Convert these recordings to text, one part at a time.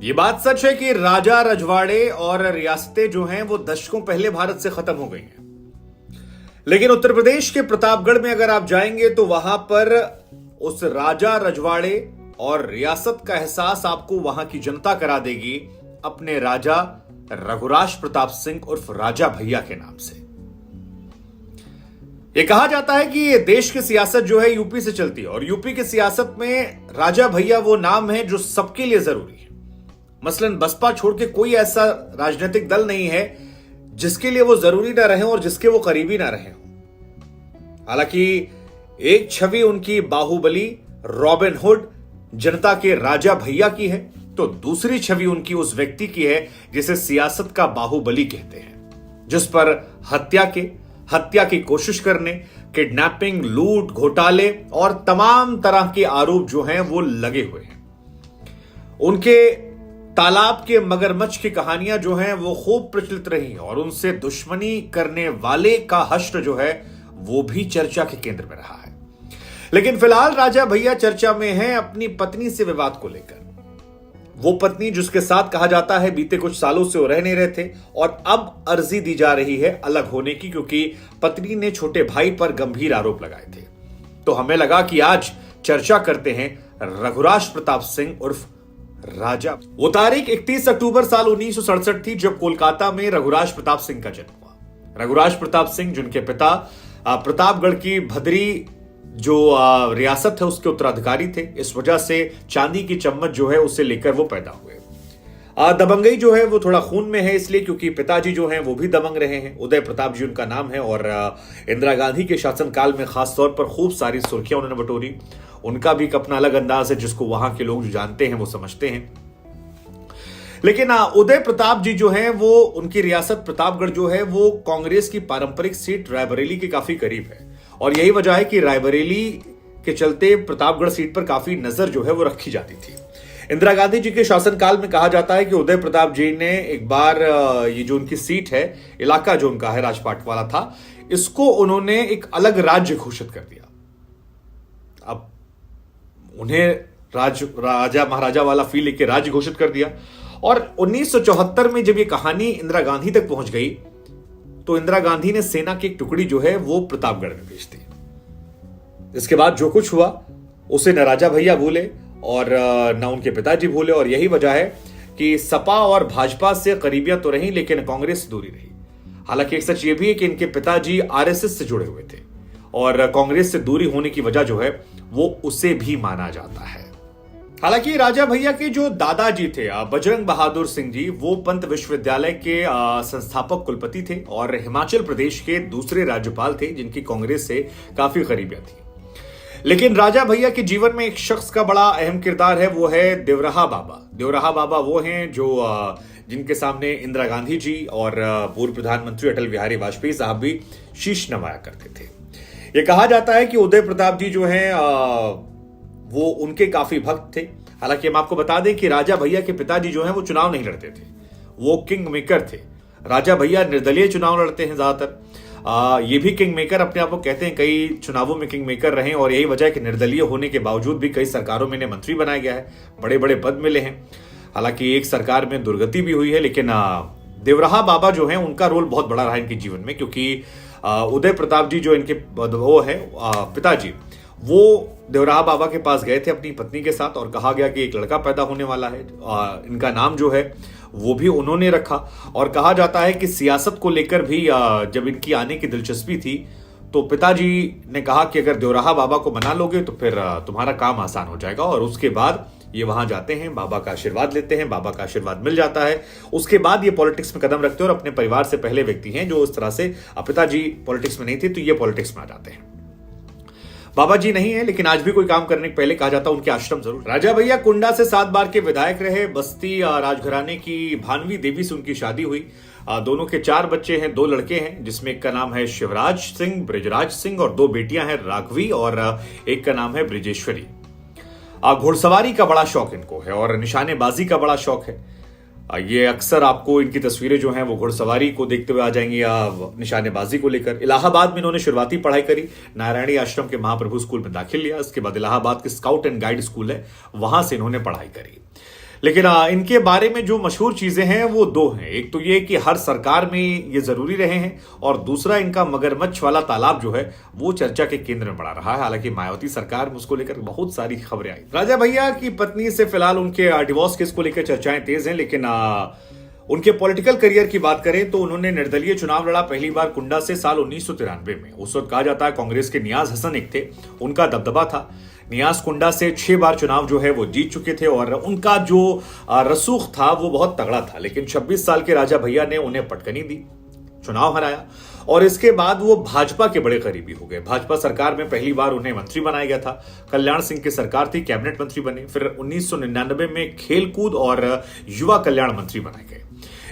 ये बात सच है कि राजा रजवाड़े और रियासतें जो हैं वो दशकों पहले भारत से खत्म हो गई हैं। लेकिन उत्तर प्रदेश के प्रतापगढ़ में अगर आप जाएंगे तो वहां पर उस राजा रजवाड़े और रियासत का एहसास आपको वहां की जनता करा देगी अपने राजा रघुराज प्रताप सिंह उर्फ राजा भैया के नाम से। यह कहा जाता है कि ये देश की सियासत जो है यूपी से चलती है और यूपी की सियासत में राजा भैया वो नाम है जो सबके लिए जरूरी है। मसलन बसपा छोड़ के कोई ऐसा राजनीतिक दल नहीं है जिसके लिए वो जरूरी ना रहे और जिसके वो करीबी ना रहे हो। हालांकि एक छवि उनकी बाहुबली रॉबिन हुड जनता के राजा भैया की है, तो दूसरी छवि उनकी उस व्यक्ति की है जिसे सियासत का बाहुबली कहते हैं, जिस पर हत्या की कोशिश करने, किडनैपिंग, लूट, घोटाले और तमाम तरह के आरोप जो हैं वो लगे हुए हैं। उनके तालाब के मगरमच्छ की कहानियां जो हैं वो खूब प्रचलित रही और उनसे दुश्मनी करने वाले का हश्र जो है वो भी चर्चा के केंद्र में रहा है। लेकिन फिलहाल राजा भैया चर्चा में हैं अपनी पत्नी से विवाद को लेकर। वो पत्नी जिसके साथ कहा जाता है बीते कुछ सालों से वो रह नहीं रहे थे और अब अर्जी दी जा रही है अलग होने की, क्योंकि पत्नी ने छोटे भाई पर गंभीर आरोप लगाए थे। तो हमें लगा कि आज चर्चा करते हैं रघुराज प्रताप सिंह उर्फ राजा। वो तारीख 31 अक्टूबर साल 1967 थी जब कोलकाता में रघुराज प्रताप सिंह का जन्म हुआ। रघुराज प्रताप सिंह जिनके पिता प्रतापगढ़ की भद्री जो रियासत है उसके उत्तराधिकारी थे, इस वजह से चांदी की चम्मच जो है उसे लेकर वो पैदा हुए। दबंगई जो है वो थोड़ा खून में है, इसलिए क्योंकि पिताजी जो हैं वो भी दबंग रहे हैं। उदय प्रताप जी उनका नाम है और इंदिरा गांधी के शासनकाल में खास तौर पर खूब सारी सुर्खियां उन्होंने बटोरी। उनका भी एक अपना अलग अंदाज है जिसको वहां के लोग जो जानते हैं वो समझते हैं। लेकिन उदय प्रताप जी जो हैं वो उनकी रियासत प्रतापगढ़ जो है वो कांग्रेस की पारंपरिक सीट रायबरेली के काफी करीब है और यही वजह है कि रायबरेली के चलते प्रतापगढ़ सीट पर काफी नजर जो है वो रखी जाती थी। इंदिरा गांधी जी के शासनकाल में कहा जाता है कि उदय प्रताप जी ने एक बार ये जो उनकी सीट है, इलाका जो उनका है राजपाट वाला था, इसको उन्होंने एक अलग राज्य घोषित कर दिया। अब उन्हें राजा महाराजा वाला फील लेके राज्य घोषित कर दिया और 1974 में जब ये कहानी इंदिरा गांधी तक पहुंच गई तो इंदिरा गांधी ने सेना की एक टुकड़ी जो है वो प्रतापगढ़ में भेज दी। इसके बाद जो कुछ हुआ उसे न राजा भैया भूले और न उनके पिताजी भूले और यही वजह है कि सपा और भाजपा से करीबियां तो रही लेकिन कांग्रेस से दूरी रही। हालांकि एक सच ये भी है कि इनके पिताजी आरएसएस से जुड़े हुए थे और कांग्रेस से दूरी होने की वजह जो है वो उसे भी माना जाता है। हालांकि राजा भैया के जो दादाजी थे बजरंग बहादुर सिंह जी, वो पंत विश्वविद्यालय के संस्थापक कुलपति थे और हिमाचल प्रदेश के दूसरे राज्यपाल थे जिनकी कांग्रेस से काफी करीबियां थी। लेकिन राजा भैया के जीवन में एक शख्स का बड़ा अहम किरदार है, वो है देवराहा बाबा। देवराहा बाबा वो हैं जो जिनके सामने इंदिरा गांधी जी और पूर्व प्रधानमंत्री अटल बिहारी वाजपेयी साहब भी शीश नवाया करते थे। ये कहा जाता है कि उदय प्रताप जी जो हैं वो उनके काफी भक्त थे। हालांकि हम आपको बता दें कि राजा भैया के पिताजी जो हैं वो चुनाव नहीं लड़ते थे, वो किंग मेकर थे। राजा भैया निर्दलीय चुनाव लड़ते हैं ज्यादातर। ये भी किंग मेकर अपने आप को कहते हैं, कई चुनावों में किंग मेकर रहे और यही वजह है कि निर्दलीय होने के बावजूद भी कई सरकारों में इन्हें मंत्री बनाया गया है, बड़े बड़े पद मिले हैं। हालांकि एक सरकार में दुर्गति भी हुई है, लेकिन देवराहा बाबा जो हैं उनका रोल बहुत बड़ा रहा इनके जीवन में, क्योंकि उदय प्रताप जी जो इनके वो है पिताजी, वो देवराहा बाबा के पास गए थे अपनी पत्नी के साथ और कहा गया कि एक लड़का पैदा होने वाला है। इनका नाम जो है वो भी उन्होंने रखा और कहा जाता है कि सियासत को लेकर भी जब इनकी आने की दिलचस्पी थी तो पिताजी ने कहा कि अगर देवराहा बाबा को मना लोगे तो फिर तुम्हारा काम आसान हो जाएगा। और उसके बाद ये वहां जाते हैं, बाबा का आशीर्वाद लेते हैं, बाबा का आशीर्वाद मिल जाता है। उसके बाद ये पॉलिटिक्स में कदम रखते हैं और अपने परिवार से पहले व्यक्ति हैं जो इस तरह से, पिताजी पॉलिटिक्स में नहीं थे तो ये पॉलिटिक्स में आ जाते हैं। बाबा जी नहीं है लेकिन आज भी कोई काम करने के पहले कहा जाता है उनके आश्रम जरूर। राजा भैया कुंडा से 7 बार के विधायक रहे। बस्ती राजघराने की भानवी देवी से उनकी शादी हुई। दोनों के 4 बच्चे हैं, 2 लड़के हैं जिसमें एक का नाम है शिवराज सिंह, ब्रिजराज सिंह और 2 बेटियां हैं, राघवी और एक का नाम है ब्रिजेश्वरी। घुड़सवारी का बड़ा शौक इनको है और निशानेबाजी का बड़ा शौक है। ये अक्सर आपको इनकी तस्वीरें जो हैं वो घुड़सवारी को देखते हुए आ जाएंगी या निशानेबाजी को लेकर। इलाहाबाद में इन्होंने शुरुआती पढ़ाई करी, नारायणी आश्रम के महाप्रभु स्कूल में दाखिल लिया। इसके बाद इलाहाबाद के स्काउट एंड गाइड स्कूल है, वहां से इन्होंने पढ़ाई करी। लेकिन इनके बारे में जो मशहूर चीजें हैं वो दो हैं। एक तो ये कि हर सरकार में ये जरूरी रहे हैं, और दूसरा इनका मगरमच्छ वाला तालाब जो है वो चर्चा के केंद्र में बना रहा है। हालांकि मायावती सरकार में उसको लेकर बहुत सारी खबरें आई। राजा भैया की पत्नी से फिलहाल उनके डिवोर्स केस को लेकर चर्चाएं तेज हैं, लेकिन उनके पॉलिटिकल करियर की बात करें तो उन्होंने निर्दलीय चुनाव लड़ा पहली बार कुंडा से साल 1993 में। उस वक्त कहा जाता है कांग्रेस के नियाज हसन एक थे, उनका दबदबा था। नियाज कुंडा से 6 बार चुनाव जो है वो जीत चुके थे, और उनका जो रसूख था वो बहुत तगड़ा था। लेकिन 26 साल के राजा भैया ने उन्हें पटकनी दी, चुनाव हराया, और इसके बाद वो भाजपा के बड़े करीबी हो गए। भाजपा सरकार में पहली बार उन्हें मंत्री बनाया गया था। कल्याण सिंह की सरकार थी, कैबिनेट मंत्री बने। फिर 1999 में खेलकूद और युवा कल्याण मंत्री बनाए गए।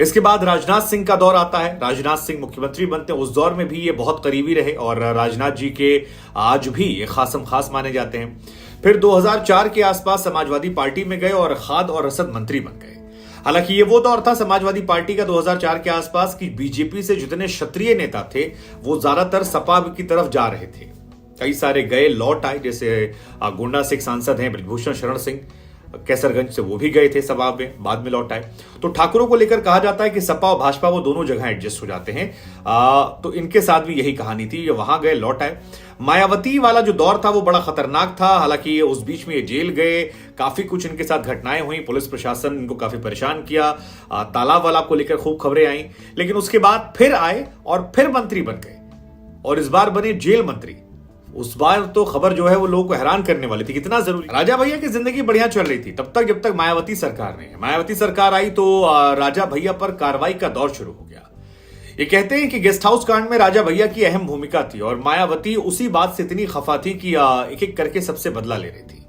इसके बाद राजनाथ सिंह का दौर आता है, राजनाथ सिंह मुख्यमंत्री बनते हैं। उस दौर में भी ये बहुत करीबी रहे, और राजनाथ जी के आज भी ये खासम खास माने जाते हैं। फिर 2004 के आसपास समाजवादी पार्टी में गए और खाद और रसद मंत्री बन गए। हालांकि ये वो दौर था समाजवादी पार्टी का 2004 के आसपास की बीजेपी से जितने क्षत्रिय नेता थे वो ज्यादातर सपा की तरफ जा रहे थे। कई सारे गए लौट आए, जैसे गोंडा से एक सांसद हैं ब्रजभूषण शरण सिंह, कैसरगंज से वो भी गए थे सभा में, बाद में लौट आए। तो ठाकुरों को लेकर कहा जाता है कि सपा और भाजपा वो दोनों जगह एडजस्ट हो जाते हैं। तो इनके साथ भी यही कहानी थी, ये वहां गए लौट आए। मायावती वाला जो दौर था वो बड़ा खतरनाक था। हालांकि उस बीच में ये जेल गए, काफी कुछ इनके साथ घटनाएं हुई, पुलिस प्रशासन इनको काफी परेशान किया, तालाब वाला को लेकर खूब खबरें आई। लेकिन उसके बाद फिर आए और फिर मंत्री बन गए, और इस बार बने जेल मंत्री। उस बार तो खबर जो है वो लोगों को हैरान करने वाली थी, कितना जरूरी। राजा भैया की जिंदगी बढ़िया चल रही थी तब तक जब तक मायावती सरकार नहीं। मायावती सरकार आई तो राजा भैया पर कार्रवाई का दौर शुरू हो गया। ये कहते हैं कि गेस्ट हाउस कांड में राजा भैया की अहम भूमिका थी, और मायावती उसी बात से इतनी खफा थी कि एक एक करके सबसे बदला ले रही थी।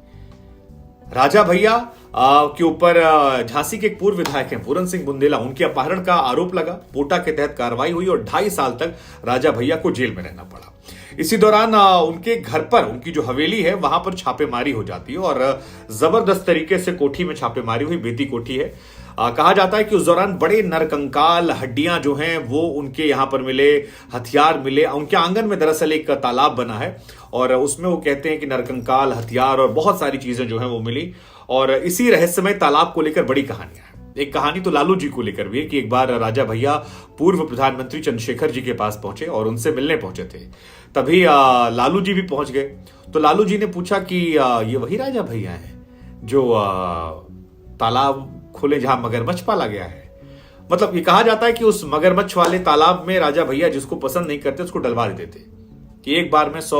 राजा भैया के ऊपर झांसी के एक पूर्व विधायक हैं पूरन सिंह बुंदेला, उनके अपहरण का आरोप लगा। पोटा के तहत कार्रवाई हुई और 2.5 साल तक राजा भैया को जेल में रहना पड़ा। इसी दौरान उनके घर पर, उनकी जो हवेली है वहां पर छापेमारी हो जाती है, और जबरदस्त तरीके से कोठी में छापेमारी हुई। बेती कोठी है। कहा जाता है कि उस दौरान बड़े नरकंकाल हड्डियां जो हैं वो उनके यहां पर मिले, हथियार मिले। उनके आंगन में दरअसल एक तालाब बना है, और उसमें वो कहते हैं कि नरकंकाल, हथियार और बहुत सारी चीजें जो हैं वो मिली। और इसी रहस्यमय तालाब को लेकर बड़ी कहानियां हैं। एक कहानी तो लालू जी को लेकर भी है कि एक बार राजा भैया पूर्व प्रधानमंत्री चंद्रशेखर जी के पास पहुंचे और उनसे मिलने पहुंचे थे। तभी लालू जी भी पहुंच गए। तो लालू जी ने पूछा कि ये वही राजा भैया हैं जो तालाब खोले जहां मगरमच्छ पाला गया है। मतलब ये कहा जाता है कि उस मगरमच्छ वाले तालाब में राजा भैया जिसको पसंद नहीं करते उसको डलवा देते थे कि एक बार में 100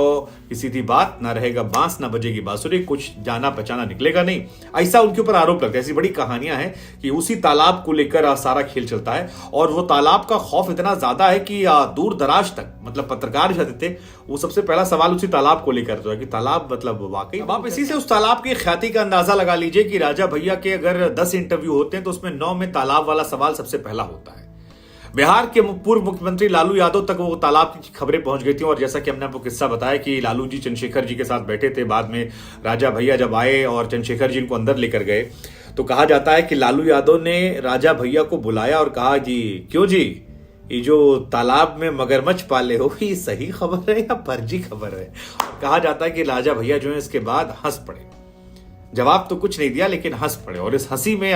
की सीधी बात, ना रहेगा बांस ना बजेगी बांसुरी, कुछ जाना पहचाना निकलेगा नहीं। ऐसा उनके ऊपर आरोप लगता है। ऐसी बड़ी कहानियां हैं कि उसी तालाब को लेकर सारा खेल चलता है, और वो तालाब का खौफ इतना ज्यादा है कि दूर दराज तक, मतलब पत्रकार जाते थे वो सबसे पहला सवाल उसी तालाब को लेकर था कि तालाब मतलब वाकई। अब आप इसी से उस तालाब की ख्याति का अंदाजा लगा लीजिए कि राजा भैया के अगर 10 इंटरव्यू होते हैं तो उसमें 9 में तालाब वाला सवाल सबसे पहला होता है। बिहार के पूर्व मुख्यमंत्री लालू यादव तक वो तालाब की खबरें पहुंच गई थी, और जैसा कि हमने आपको किस्सा बताया कि लालू जी चंद्रशेखर जी के साथ बैठे थे। बाद में राजा भैया जब आए और चंद्रशेखर जी इनको अंदर लेकर गए तो कहा जाता है कि लालू यादव ने राजा भैया को बुलाया और कहा जी, क्यों जी, ये जो तालाब में मगरमच्छ पाले हो ये सही खबर है या फर्जी खबर है। कहा जाता है कि राजा भैया जो है इसके बाद हंस पड़े। जवाब तो कुछ नहीं दिया लेकिन हंस पड़े, और इस हंसी में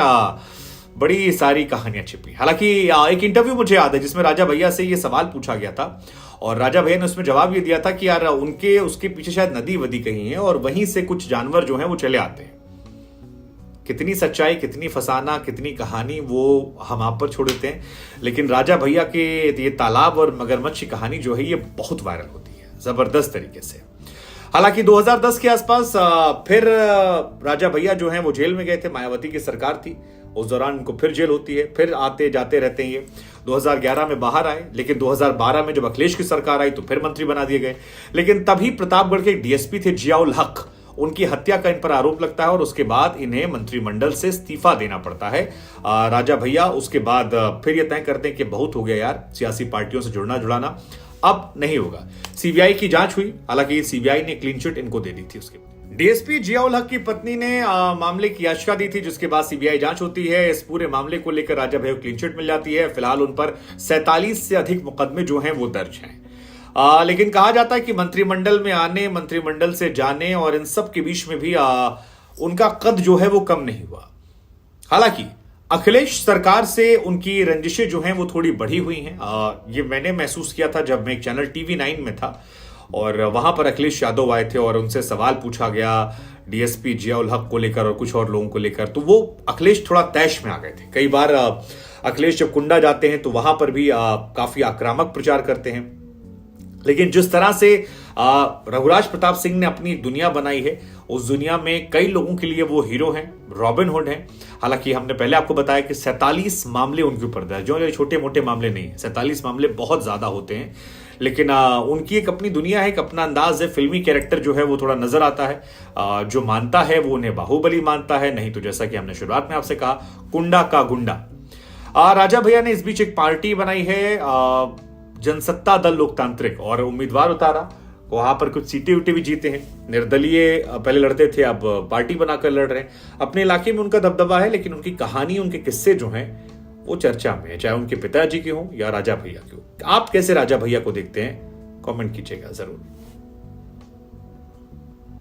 बड़ी सारी कहानियां छिपी। हालांकि एक इंटरव्यू मुझे याद है जिसमें राजा भैया से ये सवाल पूछा गया था, और राजा भैया ने उसमें जवाब ये दिया था कि यार उसके पीछे शायद नदी वदी कहीं है, और वहीं से कुछ जानवर जो हैं वो चले आते हैं। कितनी सच्चाई, कितनी फसाना, कितनी कहानी वो हम आप पर छोड़ देते हैं। लेकिन राजा भैया के ये तालाब और मगरमच्छ की कहानी जो है ये बहुत वायरल होती है जबरदस्त तरीके से। हालांकि 2010 के आसपास फिर राजा भैया जो हैं वो जेल में गए थे। मायावती की सरकार थी, उस दौरान उनको फिर जेल होती है, फिर आते जाते रहते हैं ये। 2011 में बाहर आए, लेकिन 2012 में जब अखिलेश की सरकार आई तो फिर मंत्री बना दिए गए। लेकिन तभी प्रतापगढ़ के डीएसपी थे जियाउल हक, उनकी हत्या का इन पर आरोप लगता है, और उसके बाद इन्हें मंत्रिमंडल से इस्तीफा देना पड़ता है। राजा भैया उसके बाद फिर ये तय करते हैं कि बहुत हो गया यार सियासी पार्टियों से जुड़ना जुड़ाना, अब नहीं होगा। सीबीआई की जांच हुई, हालांकि सीबीआई ने क्लीन चिट इनको दे दी थी। उसके डीएसपी जियाउल हक की पत्नी ने मामले की याचिका दी थी, जिसके बाद सीबीआई जांच होती है। इस पूरे मामले को लेकर राजा भैया को क्लीन चिट मिल जाती है। फिलहाल उन पर 47 से अधिक मुकदमे जो हैं वो दर्ज हैं। लेकिन कहा जाता है कि मंत्रिमंडल में आने, मंत्रिमंडल से जाने और इन सब के बीच में भी उनका कद जो है वो कम नहीं हुआ। हालांकि अखिलेश सरकार से उनकी रंजिशें जो हैं वो थोड़ी बढ़ी हुई हैं। ये मैंने महसूस किया था जब मैं एक चैनल TV9 में था और वहां पर अखिलेश यादव आए थे और उनसे सवाल पूछा गया डीएसपी जियाउल हक को लेकर और कुछ और लोगों को लेकर, तो वो अखिलेश थोड़ा तैश में आ गए थे। कई बार अखिलेश जब कुंडा जाते हैं तो वहां पर भी काफी आक्रामक प्रचार करते हैं। लेकिन जिस तरह से रघुराज प्रताप सिंह ने अपनी दुनिया बनाई है, उस दुनिया में कई लोगों के लिए वो हीरो हैं, रॉबिन हुड हैं। हालांकि हमने पहले आपको बताया कि 47 मामले उनके ऊपर दर्ज, जो छोटे मोटे मामले नहीं है, 47 मामले बहुत ज्यादा होते हैं। लेकिन उनकी एक अपनी दुनिया है, एक अपना अंदाज है, फिल्मी कैरेक्टर जो है वो थोड़ा नजर आता है। जो मानता है वो उन्हें बाहुबली मानता है, नहीं तो जैसा कि हमने शुरुआत में आपसे कहा, कुंडा का गुंडा। राजा भैया ने इस बीच एक पार्टी बनाई है, जनसत्ता दल लोकतांत्रिक, और उम्मीदवार उतारा, वहां पर कुछ सीटें उटे भी जीते हैं। निर्दलीय पहले लड़ते थे, अब पार्टी बनाकर लड़ रहे हैं। अपने इलाके में उनका दबदबा है, लेकिन उनकी कहानी, उनके किस्से जो हैं वो चर्चा में है, चाहे उनके पिताजी के हों या राजा भैया के हो। आप कैसे राजा भैया को देखते हैं, कमेंट कीजिएगा जरूर।